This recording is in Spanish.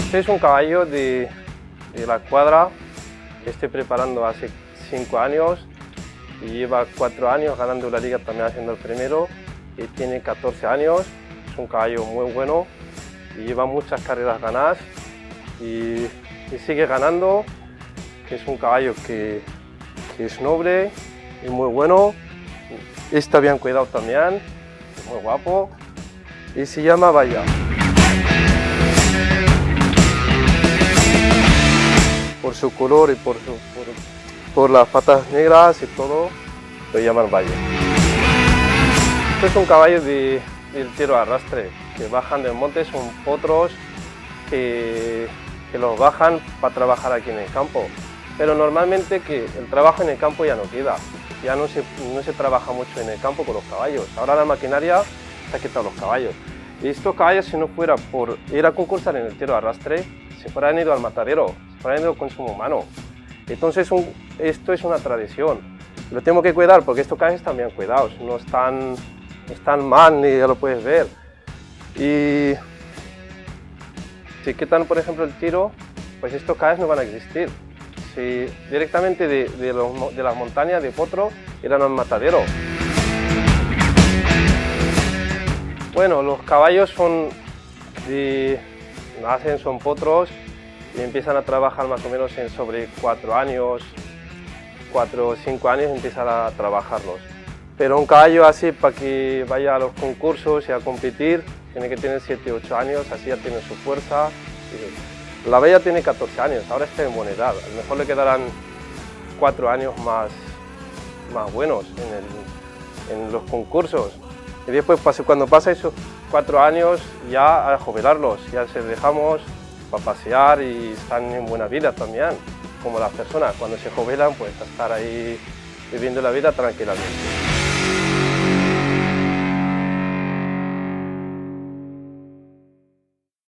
Este es un caballo de la cuadra que estoy preparando hace 5 años y lleva 4 años ganando la liga, también haciendo el primero, y tiene 14 años. Es un caballo muy bueno y lleva muchas carreras ganadas y sigue ganando. Es un caballo que es noble y muy bueno. Está bien cuidado también, muy guapo, y se llama Bahía. Por su color y por las patas negras y todo, lo llaman Bahía. Este es un caballo del tiro arrastre, que bajan del monte, son potros que los bajan para trabajar aquí en el campo. Pero normalmente que el trabajo en el campo ya no queda, ya no se trabaja mucho en el campo con los caballos. Ahora la maquinaria se ha quitado los caballos. Y estos caballos, si no fuera por ir a concursar en el tiro arrastre, se fueran ido al matadero, se fueran ido al consumo humano. Entonces esto es una tradición. Lo tengo que cuidar porque estos caballos están bien cuidados, no están mal, ni ya lo puedes ver. Y si quitan, por ejemplo, el tiro, pues estos caballos no van a existir. Si directamente de las montañas de potro irán al matadero. Bueno, los caballos nacen, son potros y empiezan a trabajar más o menos en sobre 4 años, 4 o 5 años empiezan a trabajarlos. Pero un caballo así, para que vaya a los concursos y a competir, tiene que tener 7 o 8 años, así ya tiene su fuerza. La Bella tiene 14 años, ahora está en buena edad, a lo mejor le quedarán 4 años más buenos en los concursos. Y después, cuando pasa esos 4 años, ya a jubilarlos, ya se dejamos para pasear y están en buena vida también, como las personas. Cuando se jubilan, pues a estar ahí viviendo la vida tranquilamente.